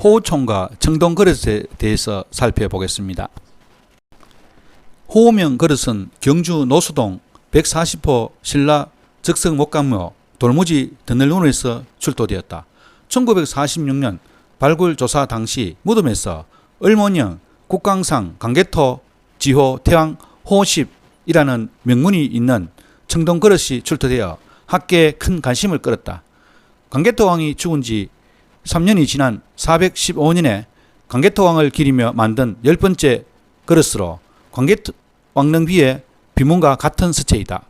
호우총과 청동 그릇에 대해서 살펴보겠습니다. 호우명 그릇은 경주 노수동 140호 신라 적석 목감묘 돌무지 드늘문에서 출토되었다. 1946년 발굴 조사 당시 무덤에서 을몬영 국강상 강개토 지호 태왕 호십이라는 명문이 있는 청동 그릇이 출토되어 학계에 큰 관심을 끌었다. 강개토 왕이 죽은 지 3년이 지난 415년에 강개토 왕을 기리며 만든 10번째 그릇으로 강개토 왕릉비의 비문과 같은 서체이다.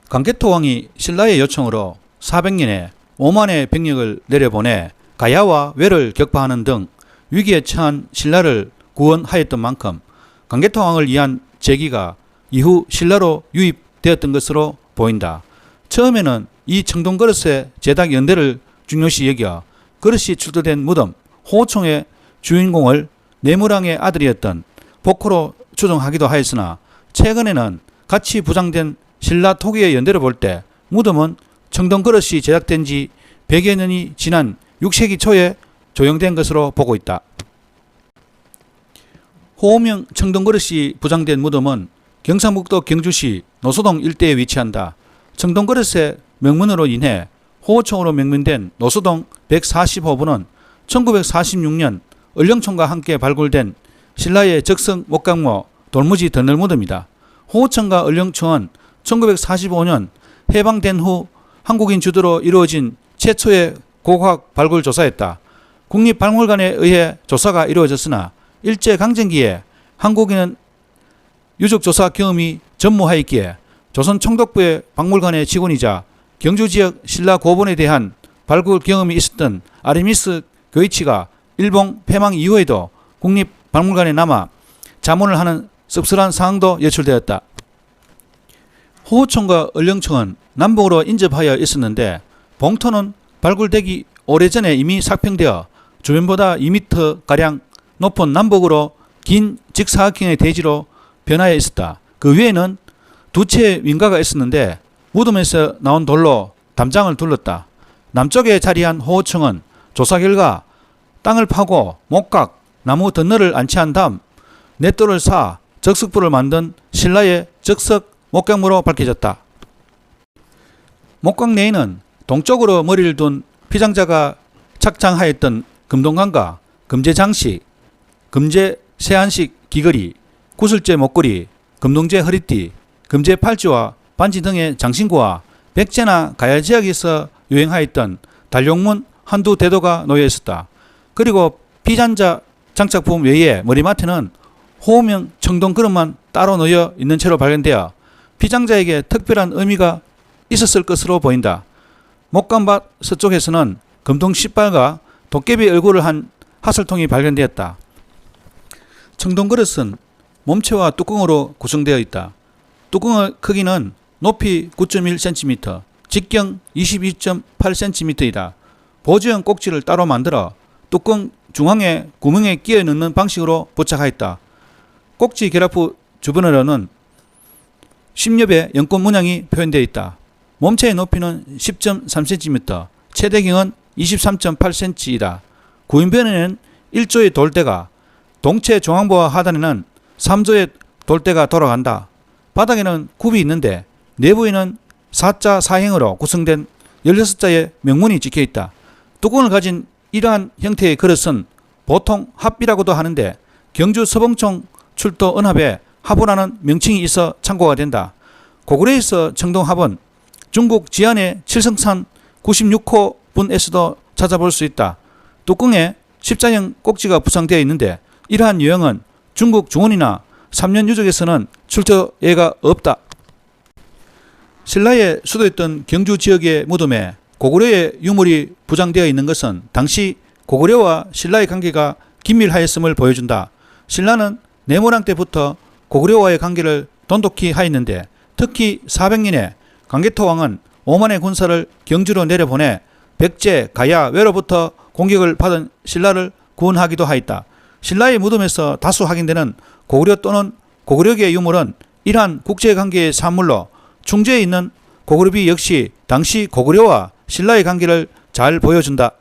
강개토 왕이 신라의 요청으로 400년에 5만의 병력을 내려보내 가야와 외를 격파하는 등 위기에 처한 신라를 구원하였던 만큼 강개토 왕을 위한 제기가 이후 신라로 유입되었던 것으로 보인다. 처음에는 이 청동 그릇의 제작 연대를 중요시 여겨 그릇이 출토된 무덤 호총의 주인공을 내무랑의 아들이었던 복호로 추정하기도 하였으나 최근에는 같이 부장된 신라 토기의 연대를 볼 때 무덤은 청동 그릇이 제작된 지 100여 년이 지난 6세기 초에 조형된 것으로 보고 있다. 호우명 청동 그릇이 부장된 무덤은 경상북도 경주시 노수동 일대에 위치한다. 청동 그릇의 명문으로 인해 호우총으로 명명된 노수동 140호부는 1946년 을령총과 함께 발굴된 신라의 적석 목강모 돌무지 드늘무덤이다. 호우총과 을령총은 1945년 해방된 후 한국인 주도로 이루어진 최초의 고고학 발굴 조사였다. 국립박물관에 의해 조사가 이루어졌으나 일제강점기에 한국인은 유적조사 경험이 전무하였기에 조선 총독부의 박물관의 직원이자 경주지역 신라 고본에 대한 발굴 경험이 있었던 아르미스 교이치가 일본 패망 이후에도 국립박물관에 남아 자문을 하는 씁쓸한 상황도 연출되었다. 호우총과 을령총은 남북으로 인접하여 있었는데 봉토는 발굴되기 오래전에 이미 삭평되어 주변보다 2m가량 높은 남북으로 긴 직사각형의 대지로 변하여 있었다. 그 위에는 두 채의 민가가 있었는데 무덤에서 나온 돌로 담장을 둘렀다. 남쪽에 자리한 호우총은 조사 결과 땅을 파고 목각, 나무 덧너를 안치한 다음 넷돌을 쌓아 적석부를 만든 신라의 적석 목각무로 밝혀졌다. 목각 내에는 동쪽으로 머리를 둔 피장자가 착장하였던 금동관과 금제장식, 금제 세안식 귀걸이, 구슬제 목걸이, 금동제 허리띠, 금제 팔찌와 반지 등의 장신구와 백제나 가야 지역에서 유행하였던 달룡문 한두 대도가 놓여 있었다. 그리고 피장자 장착품 외에 머리맡에는 호우명 청동 그릇만 따로 놓여 있는 채로 발견되어 피장자에게 특별한 의미가 있었을 것으로 보인다. 목감밭 서쪽에서는 금동 씨발과 도깨비 얼굴을 한 하설통이 발견되었다. 청동 그릇은 몸체와 뚜껑으로 구성되어 있다. 뚜껑의 크기는 높이 9.1cm, 직경 22.8cm이다. 보조형 꼭지를 따로 만들어 뚜껑 중앙에 구멍에 끼워 넣는 방식으로 부착하였다. 꼭지 결합부 주변으로는 10엽의 연꽃 문양이 표현되어 있다. 몸체의 높이는 10.3cm, 최대경은 23.8cm이다. 구인변에는 1조의 돌대가, 동체 중앙부와 하단에는 3조의 돌대가 돌아간다. 바닥에는 굽이 있는데 내부에는 4자 사형으로 구성된 16자의 명문이 찍혀있다. 뚜껑을 가진 이러한 형태의 그릇은 보통 합이라고도 하는데 경주 서봉총 출도 은합에 합이라는 명칭이 있어 참고가 된다. 고구려에서 청동합은 중국 지안의 칠성산 96호분에서도 찾아볼 수 있다. 뚜껑에 십자형 꼭지가 부상되어 있는데 이러한 유형은 중국 중원이나 3년 유적에서는 출토 예가 없다. 신라의 수도였던 경주 지역의 무덤에 고구려의 유물이 부장되어 있는 것은 당시 고구려와 신라의 관계가 긴밀하였음을 보여준다. 신라는 내무랑 때부터 고구려와의 관계를 돈독히 하였는데 특히 400년에 강개토 왕은 5만의 군사를 경주로 내려보내 백제, 가야, 외로부터 공격을 받은 신라를 구원하기도 하였다. 신라의 무덤에서 다수 확인되는 고구려 또는 고구려계 유물은 이러한 국제관계의 산물로 충주에 있는 고구려비 역시 당시 고구려와 신라의 관계를 잘 보여준다.